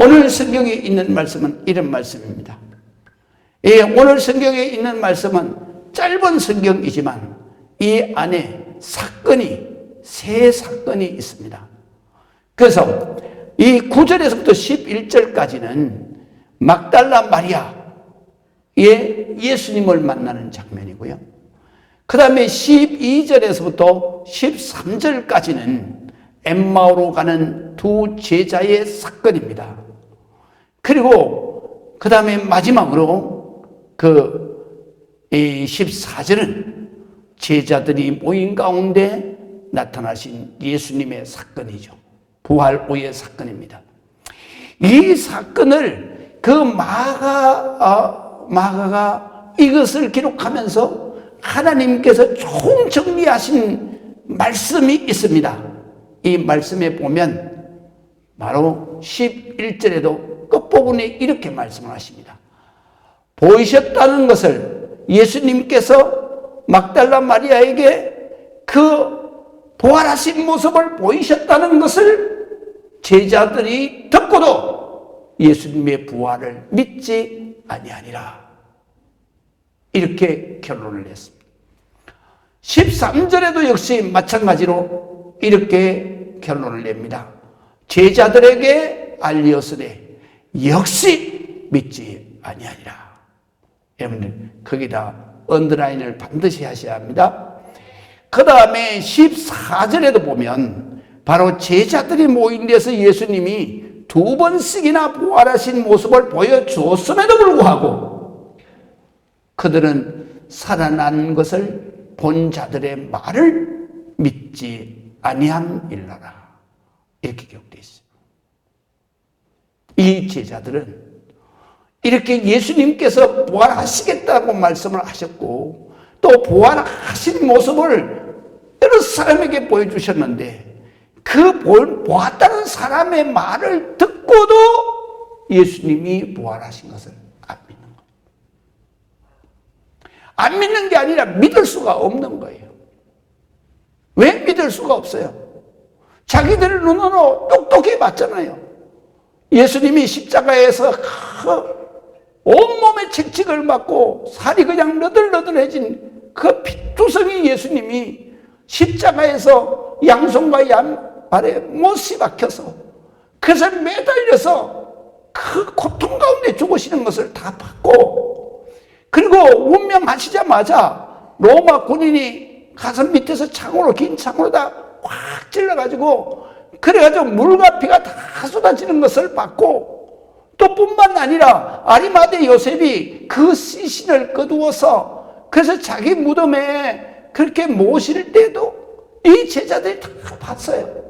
오늘 성경에 있는 말씀은 이런 말씀입니다. 예, 오늘 성경에 있는 말씀은 짧은 성경이지만 이 안에 세 사건이 있습니다. 그래서 이 9절에서부터 11절까지는 막달라 마리아의 예수님을 만나는 장면이고요. 그 다음에 12절에서부터 13절까지는 엠마오로 가는 두 제자의 사건입니다. 그리고 그 다음에 마지막으로 14절은 제자들이 모인 가운데 나타나신 예수님의 사건이죠. 부활 후의 사건입니다. 이 사건을 그 마가가 이것을 기록하면서 하나님께서 총정리하신 말씀이 있습니다. 이 말씀에 보면 바로 11절에도 끝부분에 이렇게 말씀을 하십니다. 보이셨다는 것을 예수님께서 막달라 마리아에게 그 부활하신 모습을 보이셨다는 것을 제자들이 듣고도 예수님의 부활을 믿지 아니하니라. 이렇게 결론을 냈습니다. 13절에도 역시 마찬가지로 이렇게 결론을 냅니다. 제자들에게 알리었으되 역시 믿지 아니하니라. 여러분들 거기다 언더라인을 반드시 하셔야 합니다. 그 다음에 14절에도 보면 바로 제자들이 모인 데서 예수님이 2번씩이나 부활하신 모습을 보여주었음에도 불구하고 그들은 살아난 것을 본 자들의 말을 믿지 아니함일러라. 이렇게 기록되어 있어요. 이 제자들은 이렇게 예수님께서 부활하시겠다고 말씀을 하셨고 또 부활하신 모습을 여러 사람에게 보여주셨는데 그 보았다는 사람의 말을 듣고도 예수님이 부활하신 것을 안 믿는 거예요. 안 믿는 게 아니라 믿을 수가 없는 거예요. 왜 믿을 수가 없어요? 자기들 눈으로 똑똑히 봤잖아요. 예수님이 십자가에서 온몸에 채찍을 맞고 살이 그냥 너덜너덜해진 그 피투성이 예수님이 십자가에서 양손과 양발에 못이 박혀서 그래서 매달려서 그 고통 가운데 죽으시는 것을 다 봤고 그리고 운명하시자마자 로마 군인이 가슴 밑에서 창으로 긴 창으로 다 확 찔러가지고 그래가지고 물과 피가 다 쏟아지는 것을 봤고 또 뿐만 아니라 아리마대 요셉이 그 시신을 거두어서 그래서 자기 무덤에 그렇게 모실 때도 이 제자들이 다 봤어요.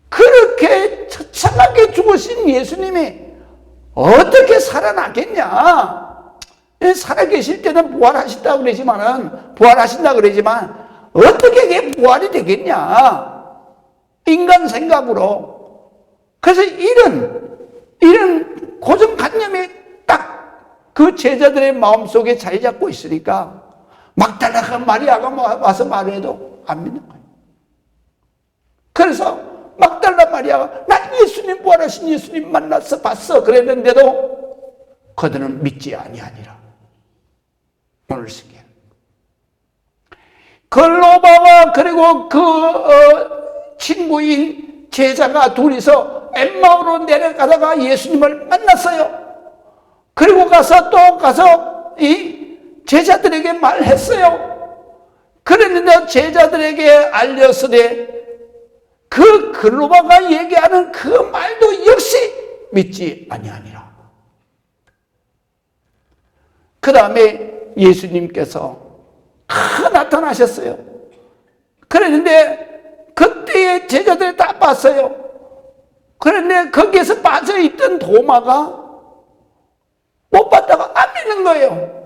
그렇게 처참하게 죽으신 예수님이 어떻게 살아나겠냐? 살아계실 때는 부활하신다고 그러지만 어떻게 이게 부활이 되겠냐? 인간 생각으로. 그래서 이런 고정관념이 딱 그 제자들의 마음속에 자리 잡고 있으니까 막달라 마리아가 와서 말해도 안 믿는 거예요. 그래서 막달라 마리아가 난 예수님 부활하신 예수님 만났어 봤어 그랬는데도 그들은 믿지 아니하니라. 오늘 쓰기에 글로바와 그리고 친구인 제자가 둘이서 엠마오로 내려가다가 예수님을 만났어요. 그리고 가서 이 제자들에게 말했어요. 그랬는데 제자들에게 알렸으되 그 글로바가 얘기하는 그 말도 역시 믿지 아니하니라. 그 다음에 예수님께서 나타나셨어요. 그랬는데 그때의 제자들이 다 봤어요. 그런데 거기에서 빠져있던 도마가 못 봤다가 안 믿는 거예요.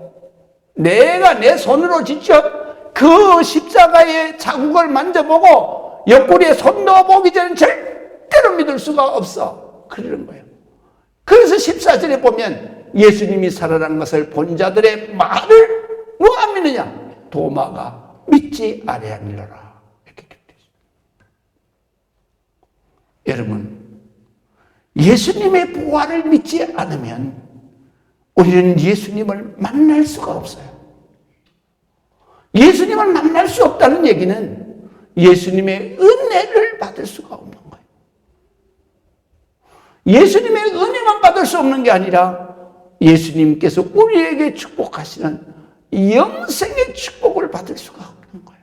내가 내 손으로 직접 그 십자가의 자국을 만져보고 옆구리에 손 넣어보기 전에 절대로 믿을 수가 없어. 그러는 거예요. 그래서 14절에 보면 예수님이 살아난 것을 본 자들의 말을 누가 안 믿느냐? 도마가 믿지 아니하니라. 이렇게 기록되어 있습니다. 여러분, 예수님의 부활을 믿지 않으면 우리는 예수님을 만날 수가 없어요. 예수님을 만날 수 없다는 얘기는 예수님의 은혜를 받을 수가 없는 거예요. 예수님의 은혜만 받을 수 없는 게 아니라 예수님께서 우리에게 축복하시는 영생의 축복을 받을 수가 없는 거예요.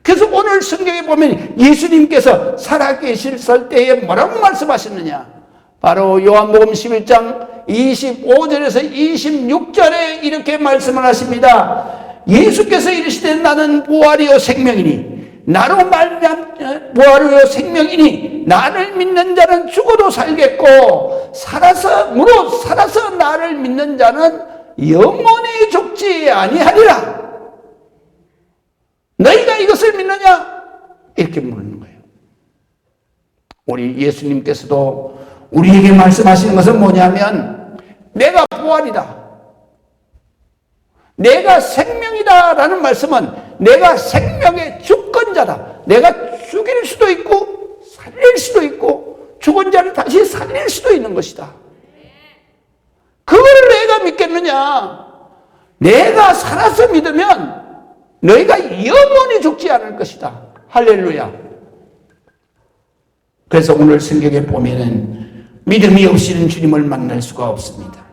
그래서 오늘 성경에 보면 예수님께서 살아계실 때에 뭐라고 말씀하셨느냐? 바로 요한복음 11장 25절에서 26절에 이렇게 말씀을 하십니다. 예수께서 이르시되 나는 부활이요 생명이니 나로 말미암아 부활이요 생명이니 나를 믿는 자는 죽어도 살겠고 살아서 나를 믿는 자는 영원히 죽지 아니하리라. 너희가 이것을 믿느냐? 이렇게 묻는 거예요. 우리 예수님께서도 우리에게 말씀하시는 것은 뭐냐면 내가 부활이다, 내가 생명이다 라는 말씀은 내가 생명의 주권자다. 내가 죽일 수도 있고 살릴 수도 있고 죽은 자를 다시 살릴 수도 있는 것이다. 그걸 내가 믿겠느냐? 내가 살아서 믿으면 너희가 영원히 죽지 않을 것이다. 할렐루야. 그래서 오늘 성경에 보면은 믿음이 없이는 주님을 만날 수가 없습니다.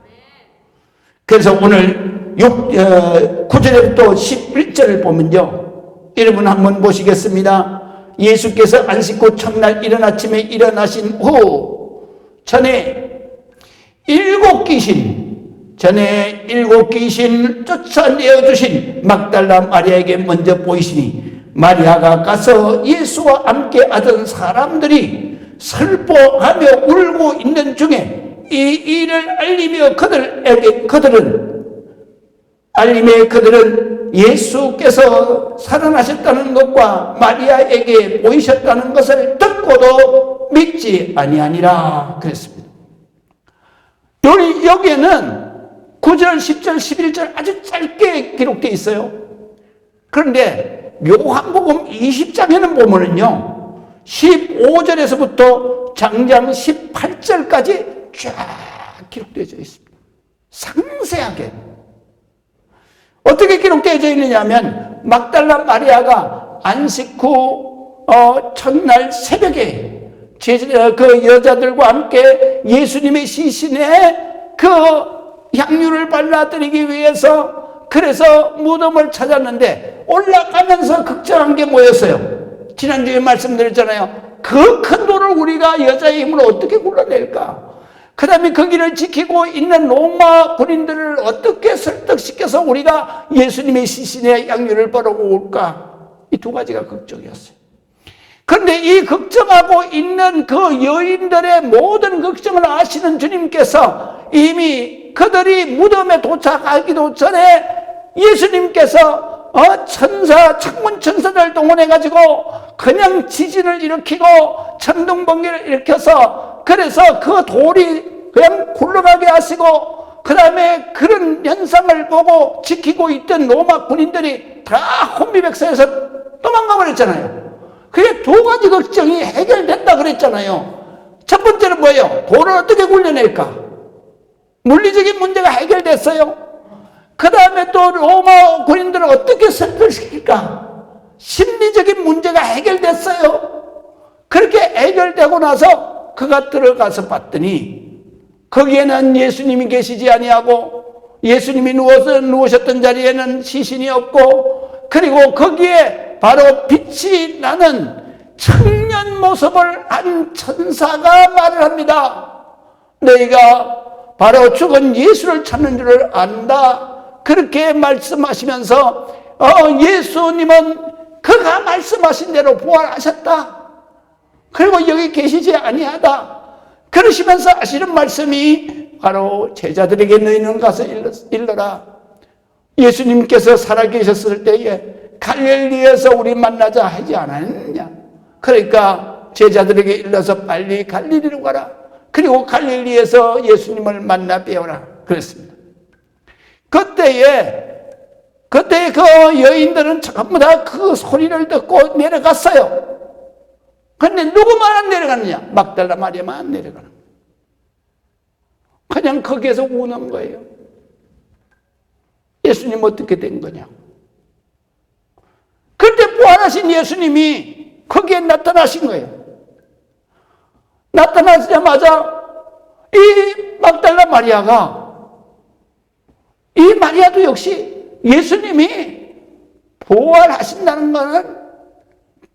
그래서 오늘 9절부터 11절을 보면요, 여러분 한번 보시겠습니다. 예수께서 안식 후 첫날 이른 아침에 일어나신 후 전에 일곱 귀신 쫓아내어 주신 막달라 마리아에게 먼저 보이시니 마리아가 가서 예수와 함께 하던 사람들이 슬퍼하며 울고 있는 중에 이 일을 알리며 그들은 예수께서 살아나셨다는 것과 마리아에게 보이셨다는 것을 듣고도 믿지 아니하니라 그랬습니다. 여기에는 9절, 10절, 11절 아주 짧게 기록되어 있어요. 그런데 요한복음 20장에는 보면은요 15절에서부터 장장 18절까지 쫙 기록되어 있습니다. 상세하게. 어떻게 기록되어 있느냐 하면 막달라 마리아가 안식 후 첫날 새벽에 그 여자들과 함께 예수님의 시신에 그 향유를 발라드리기 위해서 그래서 무덤을 찾았는데 올라가면서 걱정한 게 뭐였어요? 지난주에 말씀드렸잖아요. 그 큰 돌을 우리가 여자의 힘으로 어떻게 굴러낼까? 그 다음에 거기를 지키고 있는 로마 군인들을 어떻게 설득시켜서 우리가 예수님의 시신에 향유를 바르고 올까? 이 두 가지가 걱정이었어요. 그런데 이 걱정하고 있는 그 여인들의 모든 걱정을 아시는 주님께서 이미 그들이 무덤에 도착하기도 전에 예수님께서 창문 천사들 동원해가지고 그냥 지진을 일으키고 천둥번개를 일으켜서 그래서 그 돌이 그냥 굴러가게 하시고 그 다음에 그런 현상을 보고 지키고 있던 로마 군인들이 다 혼비백산에서 도망가 버렸잖아요. 그게 두 가지 걱정이 해결된다 그랬잖아요. 첫 번째는 뭐예요? 돌을 어떻게 굴려낼까? 물리적인 문제가 해결됐어요. 그 다음에 또 로마 군인들을 어떻게 설득시킬까? 심리적인 문제가 해결됐어요. 그렇게 해결되고 나서 그가 들어가서 봤더니 거기에는 예수님이 계시지 아니하고 예수님이 누우셨던 자리에는 시신이 없고 그리고 거기에 바로 빛이 나는 청년 모습을 한 천사가 말을 합니다. 너희가 바로 죽은 예수를 찾는 줄을 안다. 그렇게 말씀하시면서 예수님은 그가 말씀하신 대로 부활하셨다. 그리고 여기 계시지 아니하다. 그러시면서 하시는 말씀이 바로 제자들에게 너희는 가서 일러라. 예수님께서 살아계셨을 때에 갈릴리에서 우리 만나자 하지 않았느냐. 그러니까 제자들에게 일러서 빨리 갈릴리로 가라. 그리고 갈릴리에서 예수님을 만나 뵈어라. 그랬습니다. 그때에 그 여인들은 전부 다 그 소리를 듣고 내려갔어요. 근데 누구만 안 내려가느냐? 막달라 마리아만 안 내려가는 거예요. 그냥 거기에서 우는 거예요. 예수님 어떻게 된 거냐? 그때 부활하신 예수님이 거기에 나타나신 거예요. 나타나자마자 이 막달라 마리아가, 이 마리아도 역시 예수님이 부활하신다는 것은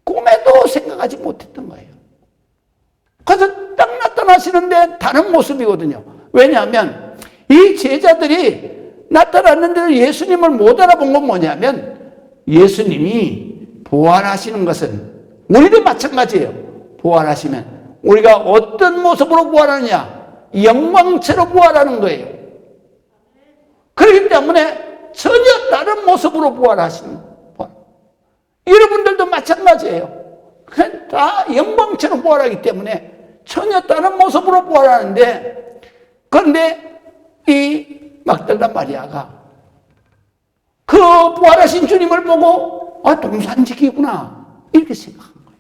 꿈에도 생각하지 못했던 거예요. 그래서 딱 나타나시는데 다른 모습이거든요. 왜냐하면 이 제자들이 나타났는데도 예수님을 못 알아본 건 뭐냐면, 예수님이 부활하시는 것은 우리도 마찬가지예요. 부활하시면 우리가 어떤 모습으로 부활하느냐? 영광체로 부활하는 거예요. 그렇기 때문에 전혀 다른 모습으로 부활하시는 부활. 여러분들도 마찬가지예요. 다 영광체로 부활하기 때문에 전혀 다른 모습으로 부활하는데, 그런데 이 막달라 마리아가 그 부활하신 주님을 보고 동산지기구나 이렇게 생각한 거예요.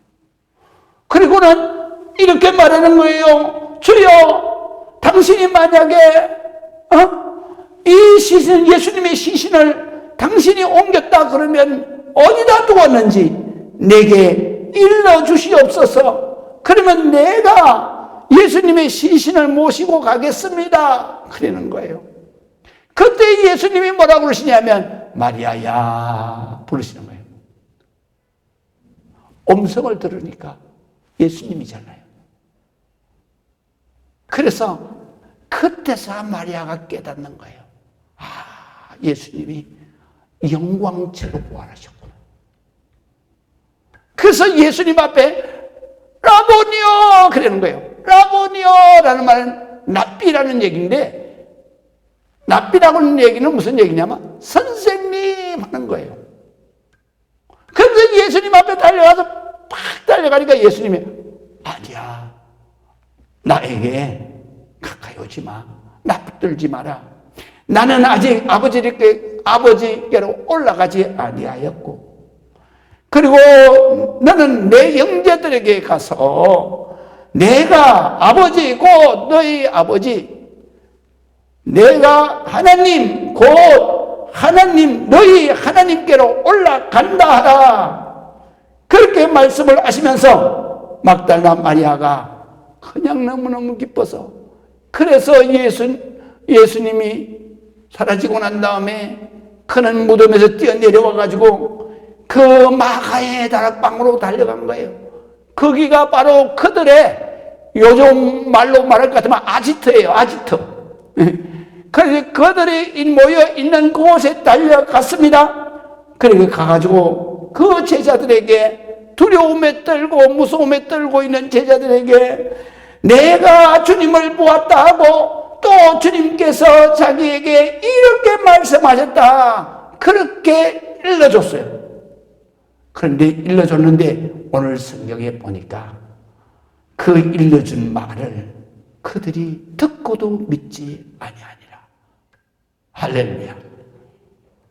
그리고는 이렇게 말하는 거예요. 주여, 당신이 만약에 이 시신, 예수님의 시신을 당신이 옮겼다 그러면 어디다 두었는지 내게 일러주시옵소서. 그러면 내가 예수님의 시신을 모시고 가겠습니다. 그러는 거예요. 그때 예수님이 뭐라고 그러시냐면 마리아야 부르시는 거예요. 음성을 들으니까 예수님이잖아요. 그래서 그때서 마리아가 깨닫는 거예요. 예수님이 영광체로 부활하셨구나. 그래서 예수님 앞에 라보니요 그러는 거예요. 라보니요 라는 말은 랍비라는 얘기인데, 랍비라고 하는 얘기는 무슨 얘기냐면 선생님 하는 거예요. 그래서 예수님 앞에 달려가서 팍 달려가니까 예수님이 아니야, 나에게 가까이 오지 마, 나 붙들지 마라. 나는 아직 아버지께로 올라가지 아니하였고, 그리고 너는 내 형제들에게 가서 내가 아버지 곧 너희 아버지, 내가 하나님 곧 하나님 너희 하나님께로 올라간다 하라. 그렇게 말씀을 하시면서 막달라 마리아가 그냥 너무너무 기뻐서, 그래서 예수님이 사라지고 난 다음에 그는 무덤에서 뛰어내려와 가지고 그 마가의 다락방으로 달려간 거예요. 거기가 바로 그들의, 요즘 말로 말할 것 같으면 아지트예요. 아지트. 그래서 그들이 모여 있는 그곳에 달려갔습니다. 그리고 가가지고 그 제자들에게, 두려움에 떨고 무서움에 떨고 있는 제자들에게 내가 주님을 보았다 하고 또 주님께서 자기에게 이렇게 말씀하셨다, 그렇게 일러줬어요. 그런데 일러줬는데 오늘 성경에 보니까 그 일러준 말을 그들이 듣고도 믿지 아니하니라. 할렐루야.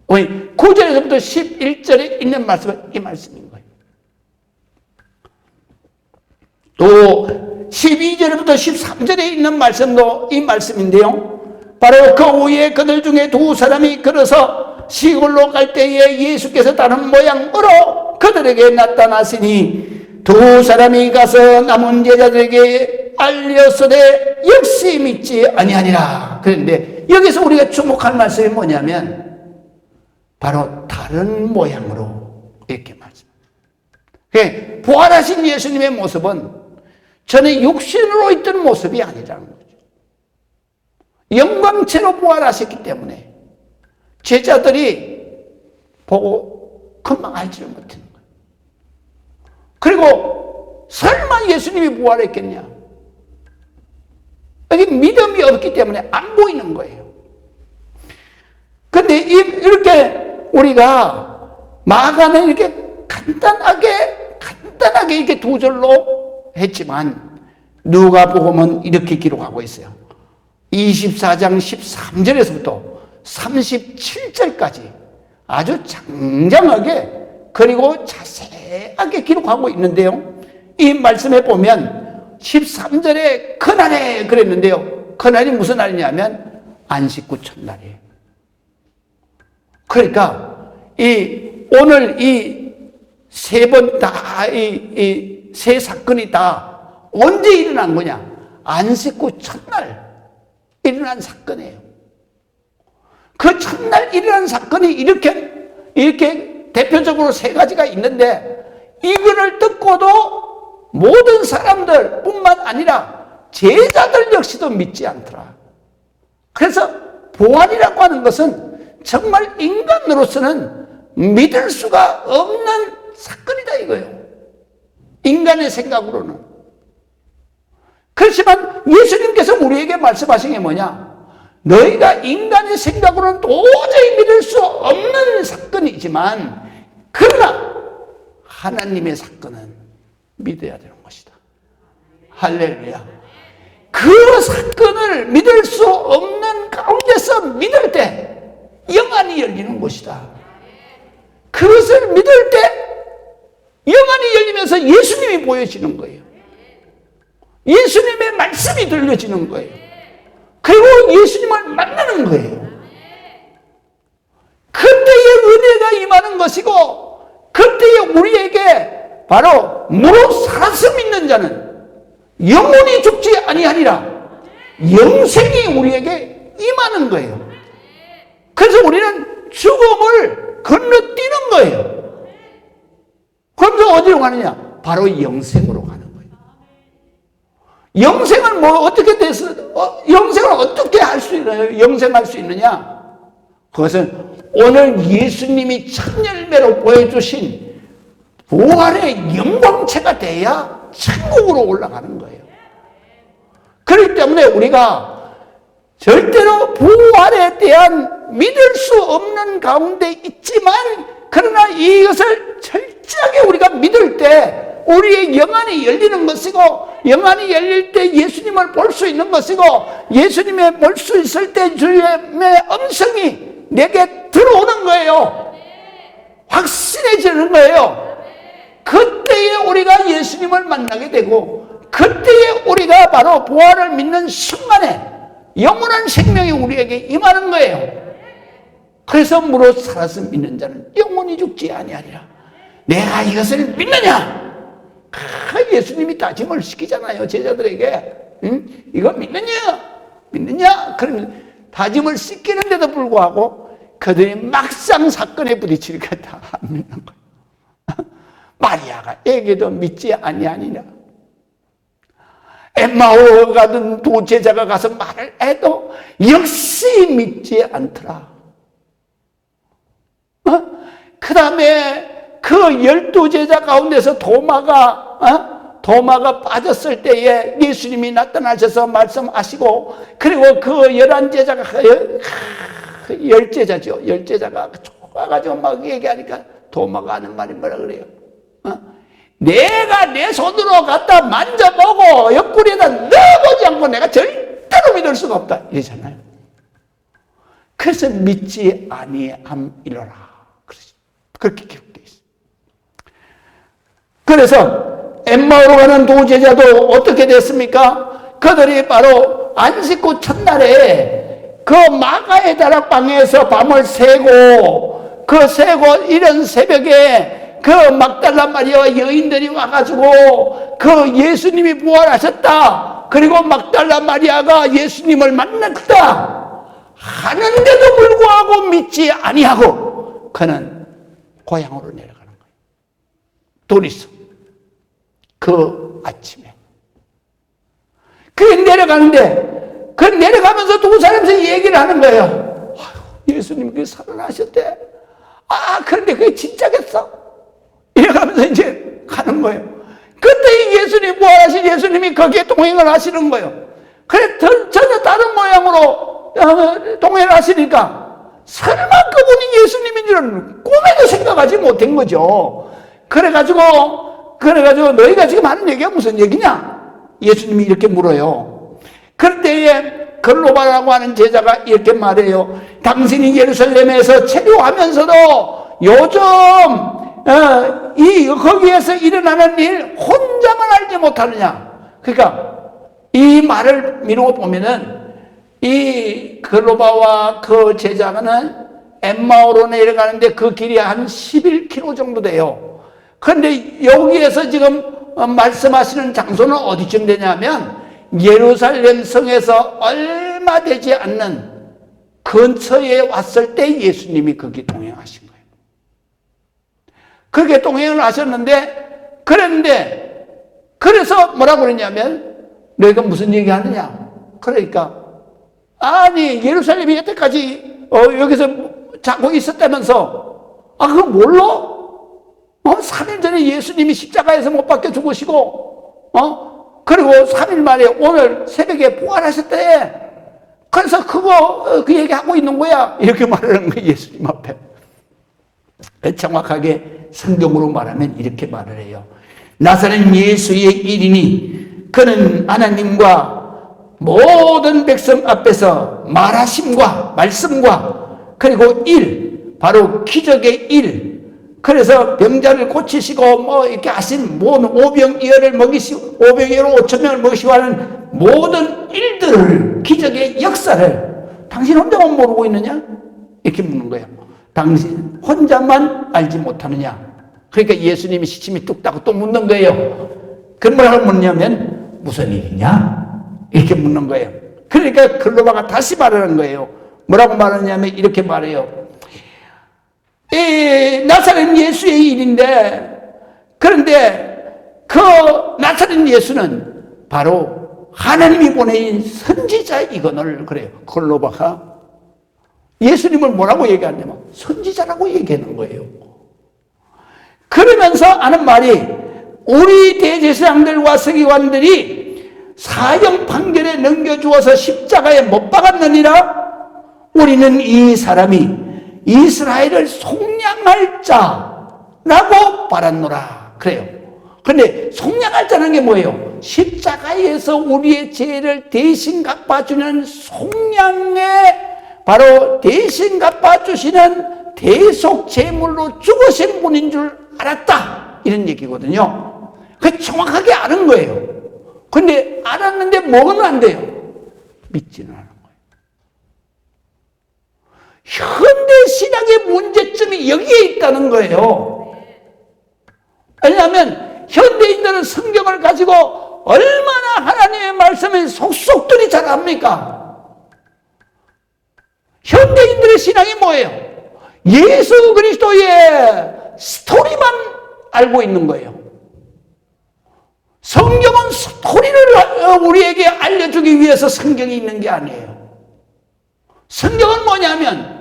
9절에서부터 11절에 있는 말씀은 이 말씀인 거예요. 또 12절부터 13절에 있는 말씀도 이 말씀인데요. 바로 그 후에 그들 중에 두 사람이 걸어서 시골로 갈 때에 예수께서 다른 모양으로 그들에게 나타나시니 두 사람이 가서 남은 제자들에게 알렸으되 역시 믿지 아니하니라. 그런데 여기서 우리가 주목할 말씀이 뭐냐면 바로 다른 모양으로 이렇게 말씀합니다. 부활하신 예수님의 모습은 전에 육신으로 있던 모습이 아니라는 거죠. 영광체로 부활하셨기 때문에 제자들이 보고 금방 알지를 못하는 거예요. 그리고 설마 예수님이 부활했겠냐? 여기 믿음이 없기 때문에 안 보이는 거예요. 근데 이렇게 우리가 마가는 이렇게 간단하게 이렇게 두 절로 했지만 누가복음은 이렇게 기록하고 있어요. 24장 13절에서부터 37절까지 아주 장장하게 그리고 자세하게 기록하고 있는데요. 이 말씀에 보면 13절에 그날에 그랬는데요. 그날이 무슨 날이냐면 안식구 첫날이에요. 그러니까 오늘 이 세 번 다 이 세 사건이 다 언제 일어난 거냐? 안식구 첫날 일어난 사건이에요. 그 첫날 일어난 사건이 이렇게 대표적으로 세 가지가 있는데, 이거를 듣고도 모든 사람들 뿐만 아니라 제자들 역시도 믿지 않더라. 그래서 부활이라고 하는 것은 정말 인간으로서는 믿을 수가 없는 사건이다 이거예요. 인간의 생각으로는. 그렇지만 예수님께서 우리에게 말씀하신 게 뭐냐? 너희가 인간의 생각으로는 도저히 믿을 수 없는 사건이지만, 그러나 하나님의 사건은 믿어야 되는 것이다. 할렐루야. 그 사건을 믿을 수 없는 가운데서 믿을 때 영안이 열리는 것이다. 그것을 믿을 때 영안이 열리면서 예수님이 보여지는 거예요. 예수님의 말씀이 들려지는 거예요. 그리고 예수님을 만나는 거예요. 그때의 은혜가 임하는 것이고, 그때에 우리에게 바로 무릇 살아서 믿는 자는 영원히 죽지 아니하리라, 영생이 우리에게 임하는 거예요. 그래서 우리는 죽음을 건너뛰는 거예요. 그러면서 어디로 가느냐? 바로 영생으로 가는 거예요. 영생은 어떻게 돼서, 영생을 어떻게 할 수 있느냐? 영생할 수 있느냐? 그것은 오늘 예수님이 첫 열매로 보여주신 부활의 영광체가 돼야 천국으로 올라가는 거예요. 그렇기 때문에 우리가 절대로 부활에 대한 믿을 수 없는 가운데 있지만, 그러나 이것을 철저하게 우리가 믿을 때 우리의 영안이 열리는 것이고, 영안이 열릴 때 예수님을 볼 수 있는 것이고, 예수님을 볼 수 있을 때 주님의 음성이 내게 들어오는 거예요. 확신해지는 거예요. 그때에 우리가 예수님을 만나게 되고, 그때에 우리가 바로 부활을 믿는 순간에 영원한 생명이 우리에게 임하는 거예요. 그래서 무릇 살아서 믿는 자는 영원히 죽지 아니하리라. 내가 이것을 믿느냐? 예수님이 다짐을 시키잖아요, 제자들에게. 이거 믿느냐? 그러면 다짐을 시키는데도 불구하고 그들이 막상 사건에 부딪히니까 다 안 믿는 거예요. 마리아가 에게도 믿지 아니하니라. 엠마오 가던 두 제자가 가서 말을 해도 역시 믿지 않더라. 그 다음에 그 12제자 가운데서 도마가 빠졌을 때에 예수님이 나타나셔서 말씀하시고, 그리고 그 11제자가 10제자죠. 10제자가 와가지고 막 얘기하니까 도마가 하는 말이 뭐라 그래요? 내가 내 손으로 갖다 만져보고 옆구리에다 넣어보지 않고 내가 절대로 믿을 수가 없다 이러잖아요. 그래서 믿지 아니함이로라, 그렇게 기록되어 있어요. 그래서 엠마오로 가는 두 제자도 어떻게 됐습니까? 그들이 바로 안식구 첫날에 그 마가의 다락방에서 밤을 새고, 이른 새벽에 그 막달라 마리아와 여인들이 와가지고 그 예수님이 부활하셨다, 그리고 막달라 마리아가 예수님을 만났다 하는데도 불구하고 믿지 아니하고 그는 고향으로 내려가는 거예요. 둘이서 그 아침에 내려가는데, 내려가면서 두 사람에서 얘기를 하는 거예요. 예수님 살아나셨대. 그런데 그게 진짜겠어? 이래가면서 이제 가는 거예요. 그때 예수님, 부활하신 예수님이 거기에 동행을 하시는 거예요. 그래, 전혀 다른 모양으로 동행을 하시니까 설마 그분이 예수님인 줄은 꿈에도 생각하지 못한 거죠. 그래가지고 너희가 지금 하는 얘기가 무슨 얘기냐? 예수님이 이렇게 물어요. 그때에 글로바라고 하는 제자가 이렇게 말해요. 당신이 예루살렘에서 체류하면서도 요즘 거기에서 일어나는 일 혼자만 알지 못하느냐. 그러니까 이 말을 미루고 보면은 이 글로바와 그 제자는 엠마오로 내려가는데 그 길이 한 11km 정도 돼요. 그런데 여기에서 지금 말씀하시는 장소는 어디쯤 되냐면 예루살렘 성에서 얼마 되지 않는 근처에 왔을 때 예수님이 거기 동행하신 거예요. 그렇게 동행을 하셨는데, 그래서 뭐라고 그러냐면, 너희가 무슨 얘기 하느냐? 그러니까, 아니, 예루살렘이 여태까지, 여기서 자고 있었다면서, 그거 몰라? 3일 전에 예수님이 십자가에서 못 박혀 죽으시고, 그리고 3일 만에 오늘 새벽에 부활하셨대. 그래서 그 얘기하고 있는 거야. 이렇게 말하는 거예요, 예수님 앞에. 정확하게 성경으로 말하면 이렇게 말을 해요. 나사렛 예수의 일이니 그는 하나님과 모든 백성 앞에서 말하심과 말씀과 그리고 바로 기적의 일, 그래서 병자를 고치시고 이렇게 하신 모든 오병이어를 먹이시고 5천명을 먹이시고 하는 모든 일들을, 기적의 역사를 당신 혼자만 모르고 있느냐? 이렇게 묻는 거예요. 당신 혼자만 알지 못하느냐? 그러니까 예수님이 시침이 뚝 따고 또 묻는 거예요. 그 뭐라고 묻냐면 무슨 일이냐? 이렇게 묻는 거예요. 그러니까 글로바가 다시 말하는 거예요. 뭐라고 말하냐면 이렇게 말해요. 나사렛 예수의 일인데, 그런데 그 나사렛 예수는 바로 하나님이 보내신 선지자이거늘, 그래요. 글로바가 예수님을 뭐라고 얘기하냐면 선지자라고 얘기하는 거예요. 그러면서 하는 말이, 우리 대제사장들과 서기관들이 사형 판결에 넘겨주어서 십자가에 못 박았느니라. 우리는 이 사람이 이스라엘을 속량할 자라고 말하노라. 그래요. 근데 속량할 자는 게 뭐예요? 십자가에서 우리의 죄를 대신 갚아주는 속량의 바로 대신 갚아주시는 대속 제물로 죽으신 분인 줄 알았다. 이런 얘기거든요. 그 정확하게 아는 거예요. 근데 알았는데 뭐는 안 돼요? 믿지는 않아요. 현대 신앙의 문제점이 여기에 있다는 거예요. 왜냐하면 현대인들은 성경을 가지고 얼마나 하나님의 말씀을 속속들이 잘 압니까? 현대인들의 신앙이 뭐예요? 예수 그리스도의 스토리만 알고 있는 거예요. 성경은 스토리를 우리에게 알려주기 위해서 성경이 있는 게 아니에요. 성경은 뭐냐면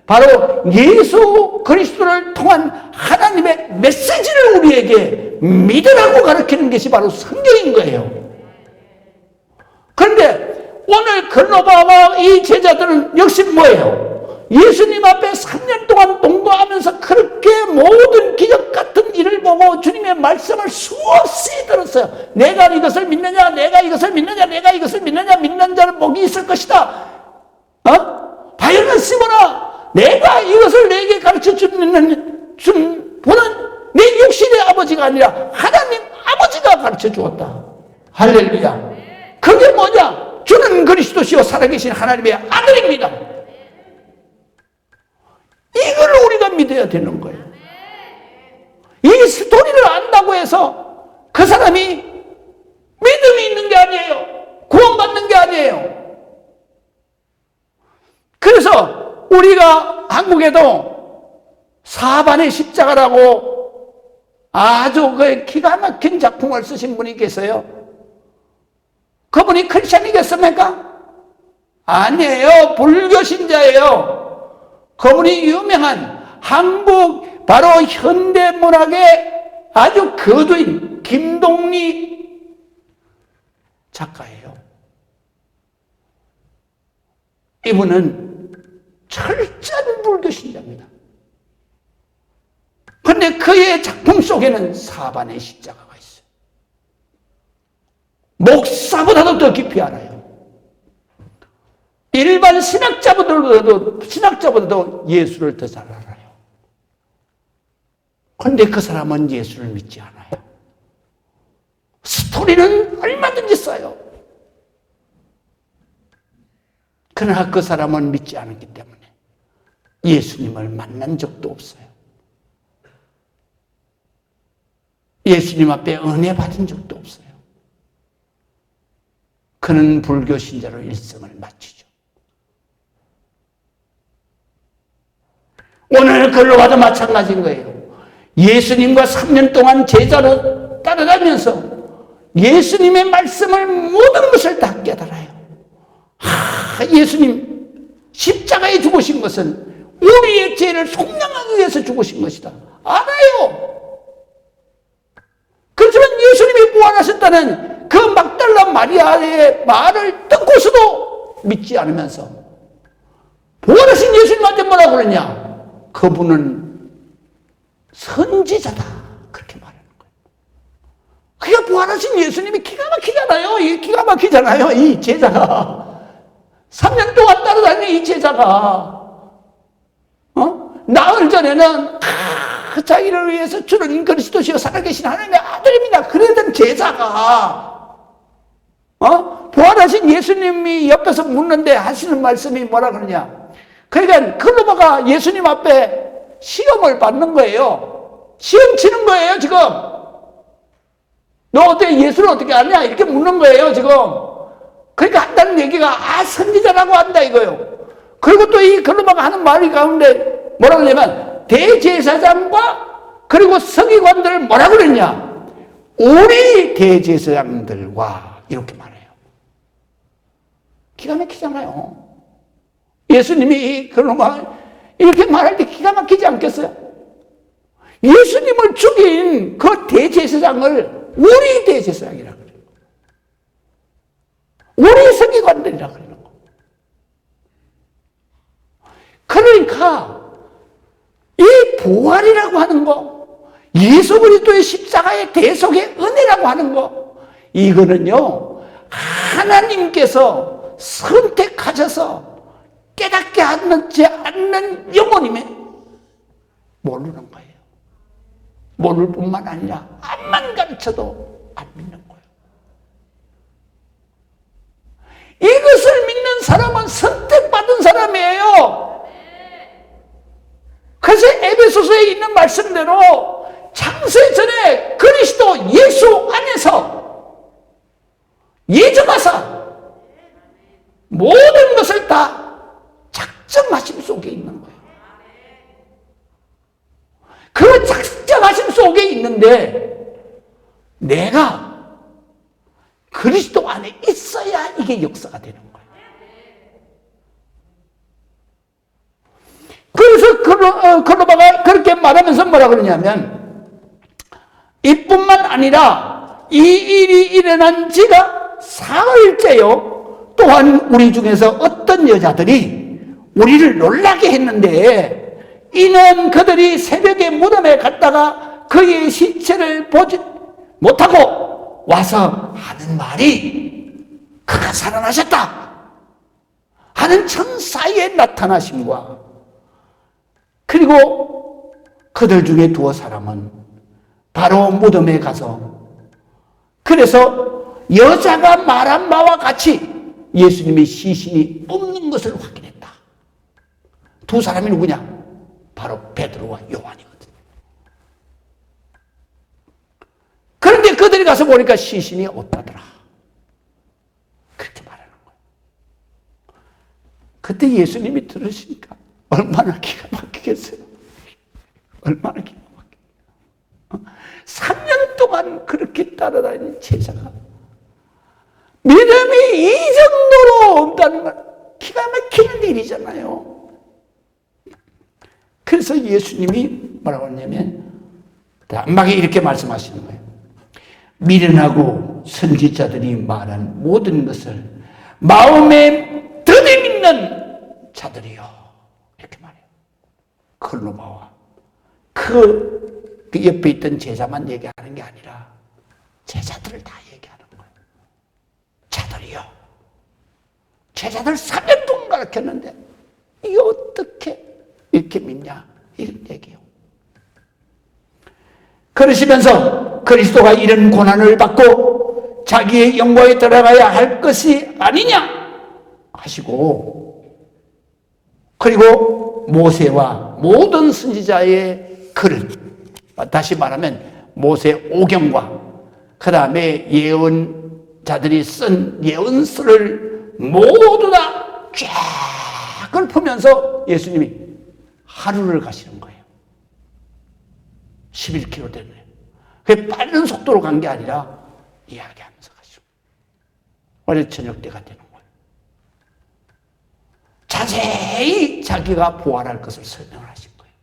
바로 예수 그리스도를 통한 하나님의 메시지를 우리에게 믿으라고 가르치는 것이 바로 성경인 거예요. 그런데 오늘 글로바와 이 제자들은 역시 뭐예요? 예수님 앞에 3년 동안 동거하면서 그렇게 모든 기적 같은 일을 보고 주님의 말씀을 수없이 들었어요. 내가 이것을 믿느냐, 내가 이것을 믿느냐, 내가 이것을 믿느냐, 믿는 자는 복이 있을 것이다. 바요는 시모나, 내가 이것을 내게 가르쳐 주는 분은 내 육신의 아버지가 아니라 하나님 아버지가 가르쳐 주었다. 할렐루야. 그게 뭐냐? 주는 그리스도시요 살아계신 하나님의 아들입니다. 이걸 우리가 믿어야 되는 거예요. 이 스토리를 안다고 해서 그 사람이 믿음이 있는 게 아니에요. 구원받는 게 아니에요. 그래서 우리가 한국에도 사반의 십자가라고 아주 그 기가 막힌 작품을 쓰신 분이 계세요. 그분이 크리스찬이겠습니까? 아니에요. 불교 신자예요. 그분이 유명한 한국 바로 현대문학의 아주 거두인 김동리 작가예요. 이분은 철저한 불교 신자입니다. 그런데 그의 작품 속에는 사반의 십자가가 있어요. 목사보다도 더 깊이 알아요. 일반 신학자보다도 예수를 더 잘 알아요. 그런데 그 사람은 예수를 믿지 않아요. 스토리는 얼마든지 써요. 그러나 그 사람은 믿지 않았기 때문에 예수님을 만난 적도 없어요. 예수님 앞에 은혜 받은 적도 없어요. 그는 불교 신자로 일생을 마치죠. 오늘 글로가도 마찬가지인 거예요. 예수님과 3년 동안 제자로 따라다니면서 예수님의 말씀을 모든 것을 다 깨달아요. 예수님 십자가에 죽으신 것은 우리의 죄를 속량하기 위해서 죽으신 것이다. 알아요. 그렇지만 예수님이 부활하셨다는 그 막달라 마리아의 말을 듣고서도 믿지 않으면서 부활하신 예수님한테 뭐라고 그러냐? 그분은 선지자다. 그렇게 말하는 거예요. 그가 부활하신 예수님이 기가 막히잖아요. 이 기가 막히잖아요. 이 제자가. 3년 동안 따라다니는 이 제자가. 나흘 전에는 자기를 위해서 주는 그리스도시요 살아계신 하나님의 아들입니다. 그러던 제자가 부활하신 예수님이 옆에서 묻는데 하시는 말씀이 뭐라 그러냐? 그러니까 클로바가 예수님 앞에 시험을 받는 거예요. 시험 치는 거예요, 지금. 너 어떻게 예수를 어떻게 아냐? 이렇게 묻는 거예요, 지금. 그러니까 한다는 얘기가 선지자라고 한다 이거예요. 그리고 또 이 클로바가 하는 말이 가운데 뭐라 그러냐면 대제사장과 그리고 서기관들을 뭐라 그랬냐? 우리 대제사장들과 이렇게 말해요. 기가 막히잖아요. 예수님이 이렇게 말할 때 기가 막히지 않겠어요? 예수님을 죽인 그 대제사장을 우리 대제사장이라 그래요. 우리 서기관들이라 그러는 거. 그러니까 이 부활이라고 하는 거, 예수 그리스도의 십자가의 대속의 은혜라고 하는 거, 이거는요 하나님께서 선택하셔서 깨닫게 하지 않는 영혼이면 모르는 거예요. 모를 뿐만 아니라 암만 가르쳐도 안 믿는 거예요. 이것을 믿는 사람은 선택받은 사람이에요. 그래서 에베소서에 있는 말씀대로 창세 전에 그리스도 예수 안에서 예정하사 모든 것을 다 작정하심 속에 있는 거예요. 그 작정하심 속에 있는데 내가 그리스도 안에 있어야 이게 역사가 되는 거예요. 그래서 클로바가 그렇게 말하면서 뭐라 그러냐면 이뿐만 아니라 이 일이 일어난 지가 사흘째요. 또한 우리 중에서 어떤 여자들이 우리를 놀라게 했는데 이는 그들이 새벽에 무덤에 갔다가 그의 시체를 보지 못하고 와서 하는 말이 그가 살아나셨다 하는 천사의 나타나심과 그리고 그들 중에 두어 사람은 바로 무덤에 가서 그래서 여자가 말한 바와 같이 예수님의 시신이 없는 것을 확인했다. 두 사람이 누구냐? 바로 베드로와 요한이거든요. 그런데 그들이 가서 보니까 시신이 없다더라. 그렇게 말하는 거예요. 그때 예수님이 들으시니까 얼마나 기가 막히겠어요. 얼마나 기가 막히겠어요. 3년 동안 그렇게 따라다니는 제자가 믿음이 이 정도로 없다는 건 기가 막히는 일이잖아요. 그래서 예수님이 뭐라고 하냐면 단박에 이렇게 말씀하시는 거예요. 미련하고 선지자들이 말한 모든 것을 마음에 들여 믿는 자들이요. 이렇게 말해요. 클로바와 그 옆에 있던 제자만 얘기하는 게 아니라 제자들을 다 얘기하는 거예요. 자들이요. 제자들 3년 동안 가르쳤는데 이게 어떻게 이렇게 믿냐? 이런 얘기요. 그러시면서 그리스도가 이런 고난을 받고 자기의 영광에 들어가야 할 것이 아니냐 하시고, 그리고 모세와 모든 선지자의 글을, 다시 말하면 모세 오경과 그 다음에 예언자들이 쓴 예언서를 모두 다 쫙 읊으면서 예수님이 하루를 가시는 거예요. 11km 되네요. 그게 빠른 속도로 간 게 아니라 이야기하면서 가시고, 어제 저녁 때가 되는 거예요. 자세히 자기가 부활할 것을 설명을 하신 거예요.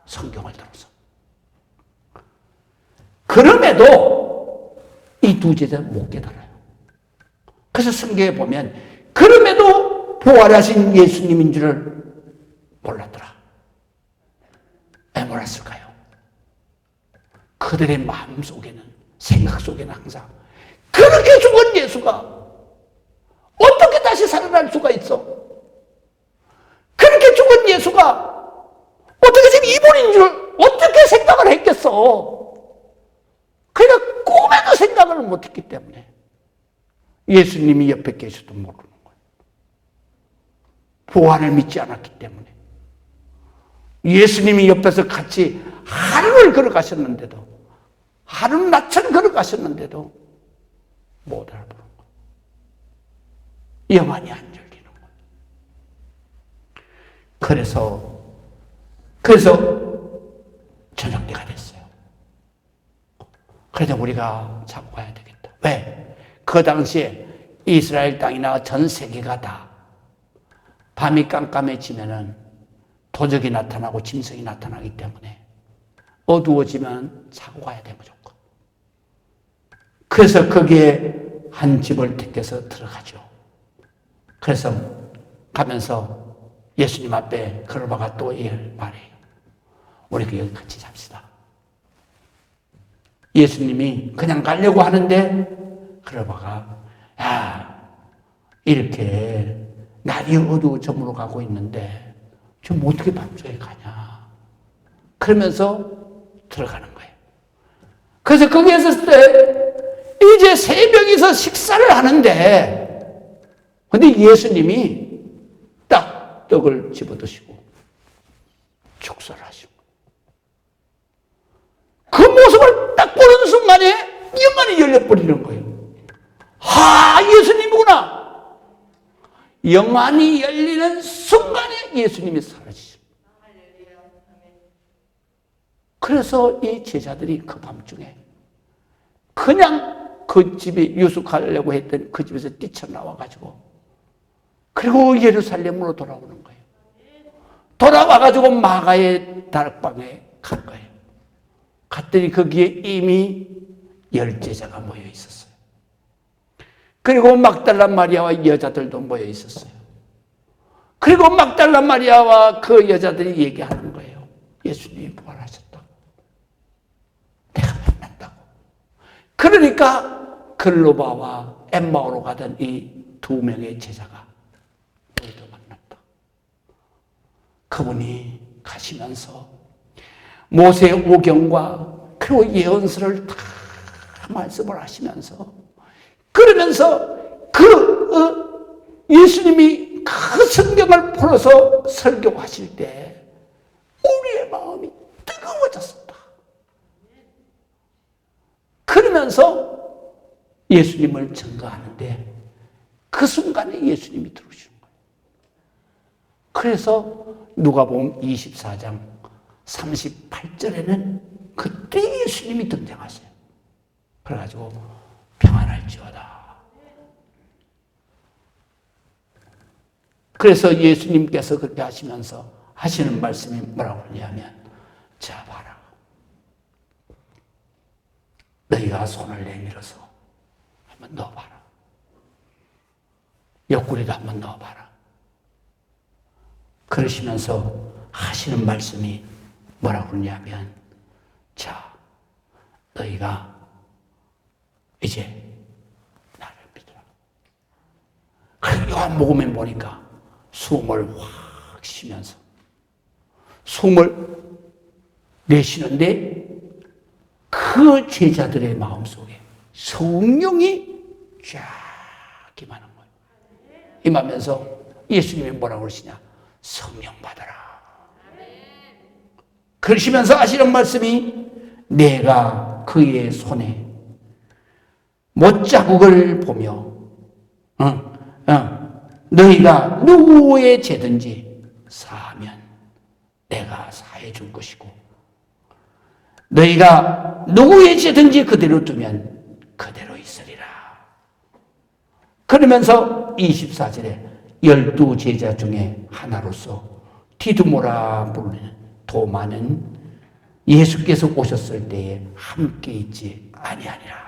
성경을 들어서. 그럼에도 이 두 제자는 못 깨달아요. 그래서 성경에 보면 그럼에도 부활하신 예수님인 줄을 몰랐더라. 왜 몰랐을까요? 그들의 마음 속에는, 생각 속에는 항상 그렇게 죽은 예수가 어떻게 다시 살아날 수가 있어? 그렇게 죽은 예수가 어떻게 지금 이분인 줄 어떻게 생각을 했겠어? 그러니까 꿈에도 생각을 못했기 때문에 예수님이 옆에 계셔도 모르는 거예요. 부활을 믿지 않았기 때문에. 예수님이 옆에서 같이 하루를 걸어가셨는데도, 하루 낮천 걸어가셨는데도 못 알아보는 거예요. 영안이 안 열리는 거예요. 그래서 저녁 때가 됐어요. 그래서 우리가 잡고 가야 되겠다. 왜? 그 당시에 이스라엘 땅이나 전 세계가 다 밤이 깜깜해지면은 도적이 나타나고 짐승이 나타나기 때문에 어두워지면 자고 가야 돼, 무조건. 그래서 거기에 한 집을 택해서 들어가죠. 그래서 가면서 예수님 앞에 걸어봐가 또 말해요. 우리 여기 같이 잡시다. 예수님이 그냥 가려고 하는데 걸어봐가, 야, 이렇게 날이 어두워 저물어 가고 있는데 지금 어떻게 밤중에 가냐. 그러면서 들어가는 거예요. 그래서 거기에 있을 때 이제 세 명이서 식사를 하는데, 근데 예수님이 딱 떡을 집어드시고 축사를 하시고, 그 모습을 딱 보는 순간에 영안이 열려버리는 거예요. 예수님이구나. 영안이 열리는 순간에 예수님이 사라지죠. 그래서 이 제자들이 그 밤중에 그냥 그 집에 유숙하려고 했던 그 집에서 뛰쳐나와가지고, 그리고 예루살렘으로 돌아오는 거예요. 돌아와가지고 마가의 다락방에 간 거예요. 갔더니 거기에 이미 10제자가 모여 있었어요. 그리고 막달라 마리아와 여자들도 모여 있었어요. 그리고 막달라 마리아와 그 여자들이 얘기하는 거예요. 예수님이 부활하셨다고. 내가 만났다고. 그러니까 글로바와 엠마오로 가던 이 두 명의 제자가 우리도 만났다. 그분이 가시면서 모세 오경과 그리고 예언서를 다 말씀을 하시면서, 그러면서 예수님이 그 성경을 풀어서 설교하실 때 우리의 마음이 뜨거워졌습니다. 그러면서 예수님을 증거하는데 그 순간에 예수님이 들어오시는 거예요. 그래서 누가복음 24장 38절에는 그때 예수님이 등장하세요. 그래가지고 평안할지어다. 그래서 예수님께서 그렇게 하시면서 하시는 말씀이 뭐라고 하냐면, 자 봐라, 너희가 손을 내밀어서 한번 넣어봐라. 옆구리도 한번 넣어봐라. 그러시면서 하시는 말씀이 뭐라고 그러냐면, 자, 너희가 이제 나를 믿어라. 그리고 요한복음에 보니까 숨을 확 쉬면서 숨을 내쉬는데 그 제자들의 마음속에 성령이 쫙 임하는 거예요. 임하면서 예수님이 뭐라고 그러시냐? 성령 받아라. 그러시면서 하시는 말씀이 내가 그의 손에 못자국을 보며 너희가 누구의 죄든지 사하면 내가 사해 줄 것이고 너희가 누구의 죄든지 그대로 두면 그대로 있으리라. 그러면서 24절에 12 제자 중에 하나로서 디두모라 부르는 도마는 예수께서 오셨을 때에 함께 있지 아니하니라.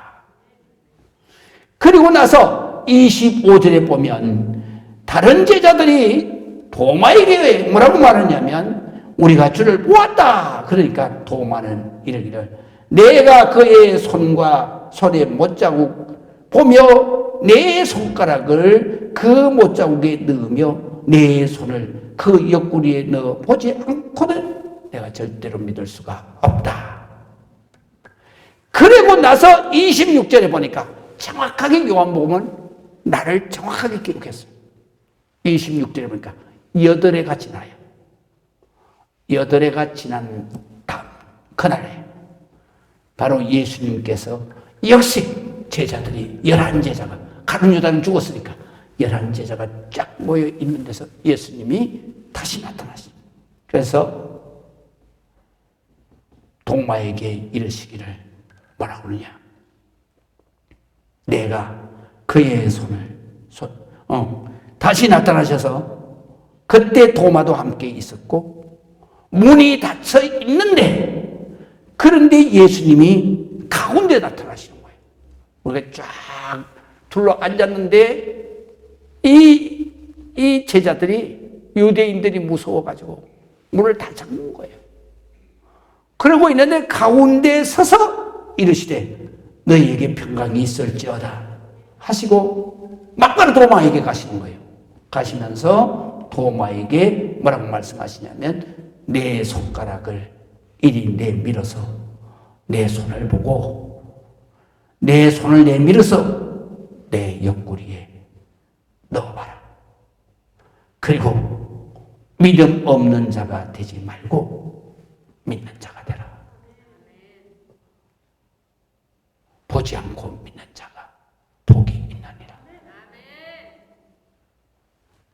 그리고 나서 25절에 보면 다른 제자들이 도마에게 뭐라고 말하냐면 우리가 주를 보았다. 그러니까 도마는 이르기를 내가 그의 손과 손에 못자국 보며 내 손가락을 그 못자국에 넣으며 내 손을 그 옆구리에 넣어 보지 않고는 내가 절대로 믿을 수가 없다. 그리고 나서 26절에 보니까 정확하게 요한복음은 나를 정확하게 기록했어요. 26절에 보니까 8해가 지나요. 8해가 지난 다음 그날에 바로 예수님께서 역시 제자들이 11제자가 가룟 유다는 죽었으니까 11제자가 쫙 모여 있는 데서 예수님이 다시 나타나십니다. 그래서 동마에게 이르시기를 뭐라고 그러냐? 내가 그의 다시 나타나셔서 그때 도마도 함께 있었고 문이 닫혀 있는데 그런데 예수님이 가운데 나타나시는 거예요. 우리가 쫙 둘러 앉았는데 이 제자들이 유대인들이 무서워가지고 문을 다 잠근 거예요. 그러고 있는데 가운데 서서 이르시되 너희에게 평강이 있을지어다 하시고 막바로 도마에게 가시는 거예요. 가시면서 도마에게 뭐라고 말씀하시냐면 내 손가락을 이리 내밀어서 내 손을 보고 내 손을 내밀어서 내 옆구리에 넣어봐라. 그리고 믿음 없는 자가 되지 말고 믿는 자가 되라. 보지 않고 믿는 자가 복이 있느니라.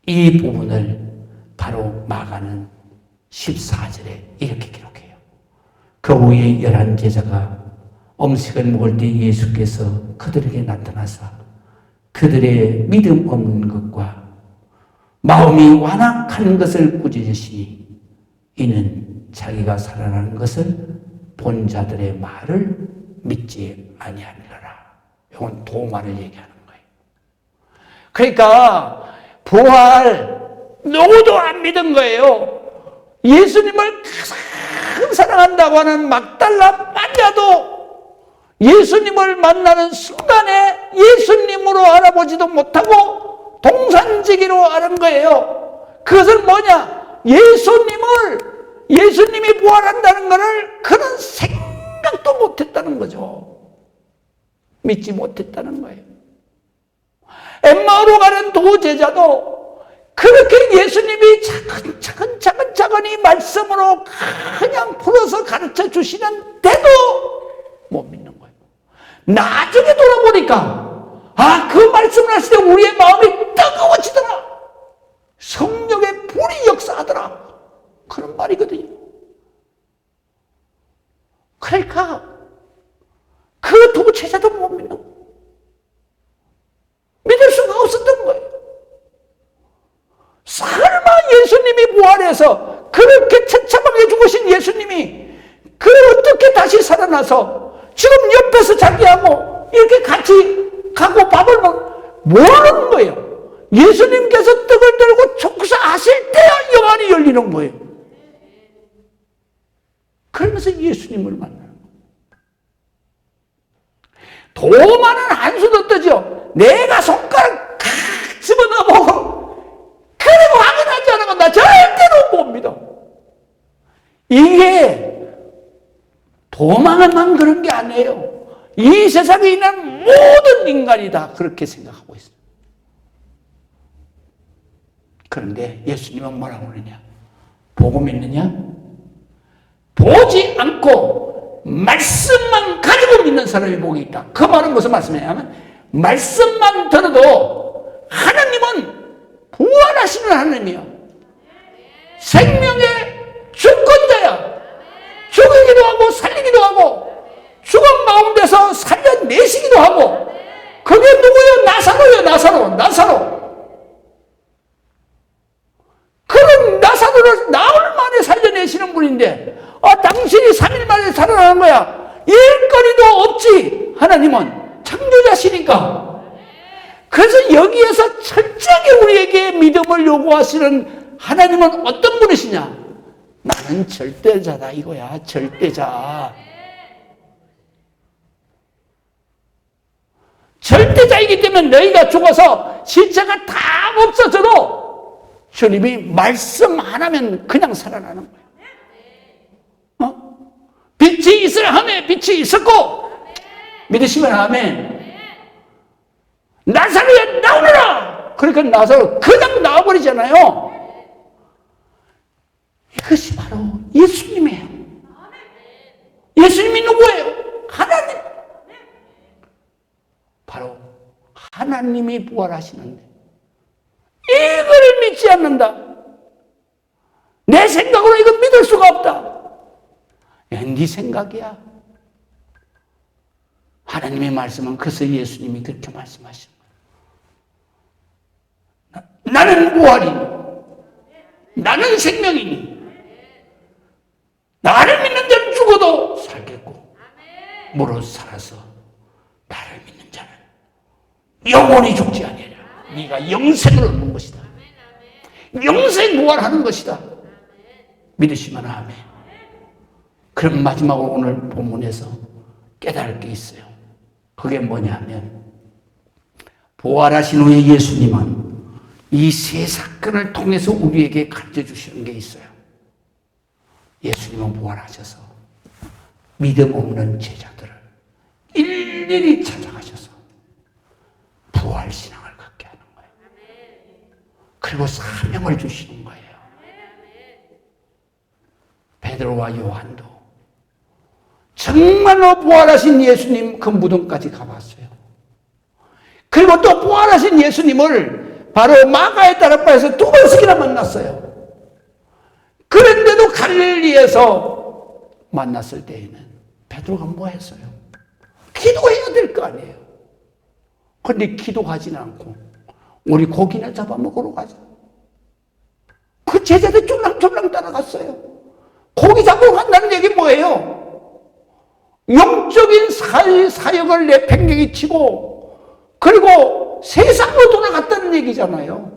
이 부분을 바로 마가는 14절에 이렇게 기록해요. 그 후에 11제자가 음식을 먹을 때 예수께서 그들에게 나타나사 그들의 믿음 없는 것과 마음이 완악한 것을 꾸짖으시니 이는 자기가 살아나는 것을 본 자들의 말을 믿지 아니하니라. 이건 도마를 얘기하는 거예요. 그러니까 부활 누구도 안 믿은 거예요. 예수님을 가장 사랑한다고 하는 막달라 마리아도 예수님을 만나는 순간에 예수님으로 알아보지도 못하고 동산지기로 아는 거예요. 그것은 뭐냐? 예수님이 부활한다는 것을 그런 생각도 못했다는 거죠. 믿지 못했다는 거예요. 엠마오로 가는 두 제자도 그렇게 예수님이 차근차근히 말씀으로 그냥 풀어서 가르쳐 주시는데도 못 믿는 거예요. 나중에 돌아보니까 그 말씀을 하실 때 우리의 마음이 뜨거워지더라. 성령의 불이 역사하더라. 그런 말이거든요. 그러니까 그 두 제자도 못 믿는 거예요. 믿을 수가 없었던 거예요. 설마 예수님이 부활해서 그렇게 처참하게 죽으신 예수님이 어떻게 다시 살아나서 지금 옆에서 자기하고 이렇게 같이 가고 밥을 뭐하는 거예요? 예수님께서 떡을 들고 축사하실 때야 영안이 열리는 거예요. 그러면서 예수님을 만나는 거예요. 도마는 한수도 뜨죠. 내가 손가락 집어넣어보고 그리고 확인하지 않으면 나 절대로 못 믿어. 이게 도망을 노아만 그런 게 아니에요. 이 세상에 있는 모든 인간이 다 그렇게 생각하고 있어요. 그런데 예수님은 뭐라고 그러냐? 보고 믿느냐? 보지 않고 말씀만 가지고 믿는 사람이 복이 있다. 그 말은 무슨 말씀이냐면 말씀만 들어도 하나님은 부활하시는 하나님이야. 생명의 주권자야. 죽이기도 하고 살리기도 하고 죽은 가운데서 살려내시기도 하고. 그게 누구예요? 나사로예요. 나사로. 그런 나사로를 나흘 만에 살려내시는 분인데 당신이 3일 만에 살아나는 거야. 일거리도 없지. 하나님은 창조자시니까. 그래서 여기에서 철저하게 우리에게 믿음을 요구하시는 하나님은 어떤 분이시냐? 나는 절대자다 이거야. 절대자. 절대자이기 때문에 너희가 죽어서 실체가 다 없어져도 주님이 말씀 하나면 그냥 살아나는 거야. 빛이 있으라 하매 빛이 있었고. 믿으시면 아멘. 나사로야 나오너라. 그러니까 나사로 그냥 나와버리잖아요. 이것이 바로 예수님이에요. 예수님이 누구예요? 하나님. 바로 하나님이 부활하시는데 이걸 믿지 않는다. 내 생각으로 이거 믿을 수가 없다. 네 생각이야. 하나님의 말씀은 그래서 예수님이 그렇게 말씀하시는 거예요. 나는 부활이니 나는 생명이니 나를 믿는 자는 죽어도 살겠고 무릇 살아서 나를 믿는 자는 영원히 죽지 아니하리라. 네가 영생을 얻는 것이다. 영생 부활하는 것이다. 믿으시면 아멘. 그럼 마지막으로 오늘 본문에서 깨달을 게 있어요. 그게 뭐냐면 부활하신 후에 예수님은 이 세 사건을 통해서 우리에게 가르쳐 주시는 게 있어요. 예수님은 부활하셔서 믿음 없는 제자들을 일일이 찾아가셔서 부활신앙을 갖게 하는 거예요. 그리고 사명을 주시는 거예요. 베드로와 요한도 정말로 부활하신 예수님 그 무덤까지 가봤어요. 그리고 또 부활하신 예수님을 바로 마가의 다락방에서 2번씩이나 만났어요. 그런데도 갈릴리에서 만났을 때에는 베드로가 뭐 했어요? 기도해야 될 거 아니에요. 그런데 기도하지는 않고 우리 고기나 잡아 먹으러 가자. 그 제자들 쫄랑쫄랑 따라갔어요. 고기 잡으러 간다는 얘기 뭐예요? 영적인 사역을 내팽개기 치고 그리고 세상으로 돌아갔다는 얘기잖아요.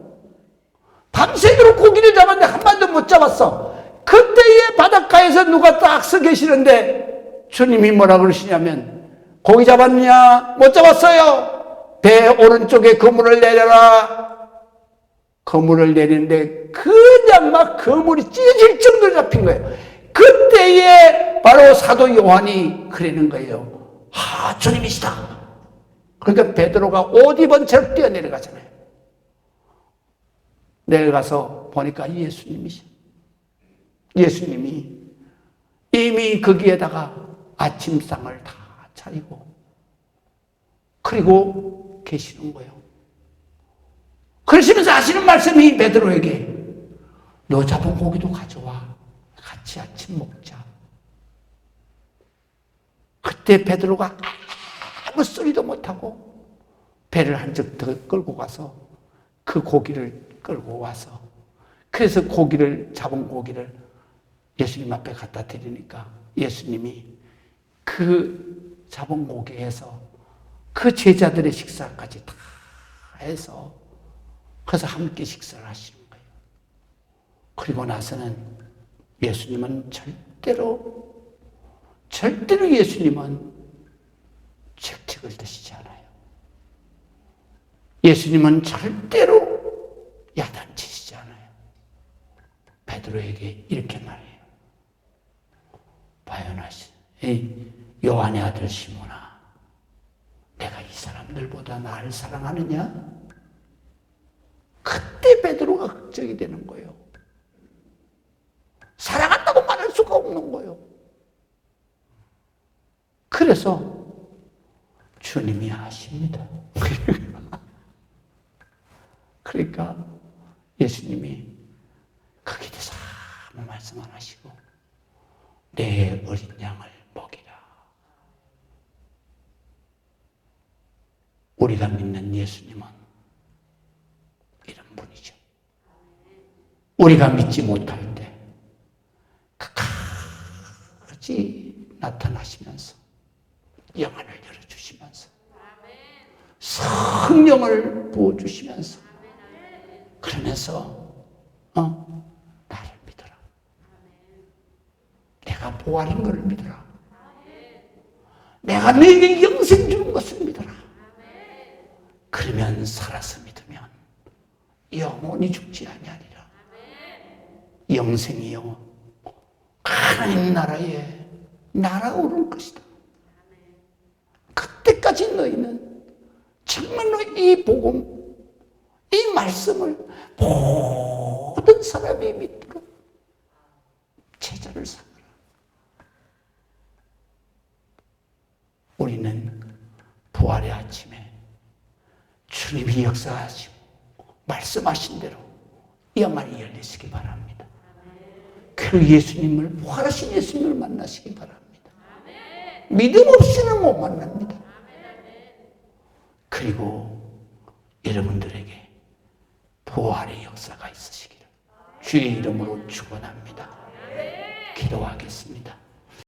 밤새도록 고기를 잡았는데 한 마리도 못 잡았어. 그때의 바닷가에서 누가 딱 서 계시는데 주님이 뭐라 그러시냐면 고기 잡았냐? 못 잡았어요. 배 오른쪽에 그물을 내려라. 그물을 내리는데 그냥 막 그물이 찢어질 정도로 잡힌 거예요. 그때에 바로 사도 요한이 그러는 거예요. 주님이시다. 그러니까 베드로가 옷 입은 채로 뛰어내려가잖아요. 내려가서 보니까 예수님이시. 예수님이 이미 거기에다가 아침상을 다 차리고 그리고 계시는 거예요. 그러시면서 하시는 말씀이 베드로에게 너 잡은 고기도 가져와. 같이 아침 먹자. 그때 베드로가 아무 소리도 못하고 배를 한 적 더 끌고 가서 그 고기를 끌고 와서 그래서 잡은 고기를 예수님 앞에 갖다 드리니까 예수님이 그 잡은 고기에서 그 제자들의 식사까지 다 해서 그래서 함께 식사를 하시는 거예요. 그리고 나서는 예수님은 절대로 예수님은 책책을 드시지 않아요. 예수님은 절대로 야단치시지 않아요. 베드로에게 이렇게 말해요. 바요나시, 요한의 아들 시몬아, 내가 이 사람들보다 나를 사랑하느냐? 그때 베드로가 걱정이 되는 거예요. 사랑한다고 말할 수가 없는 거예요. 그래서 주님이 아십니다. 그러니까 예수님이 거기에 대해서 아무 말씀 안 하시고 내 어린 양을 먹이라. 우리가 믿는 예수님은 이런 분이죠. 우리가 믿지 못할 때 끝까지 나타나시면서 영안을 열어주시면서 성령을 부어주시면서 그러면서 나를 믿어라. 내가 부활인 것을 믿어라. 내가 너에게 영생 주는 것을 믿어라. 그러면 살아서 믿으면 영원히 죽지 아니하리라. 영생이요 하나님 나라에 날아오를 것이다. 그때까지 너희는 정말로 이 복음, 이 말씀을 모든 사람이 믿도록 제자를 삼으라. 우리는 부활의 아침에 주님이 역사하시고 말씀하신 대로 영안이 열리시기 바랍니다. 그 예수님을, 부활하신 예수님을 만나시기 바랍니다. 믿음 없이는 못 만납니다. 그리고 여러분들에게 부활의 역사가 있으시기를 주의 이름으로 축원합니다. 기도하겠습니다.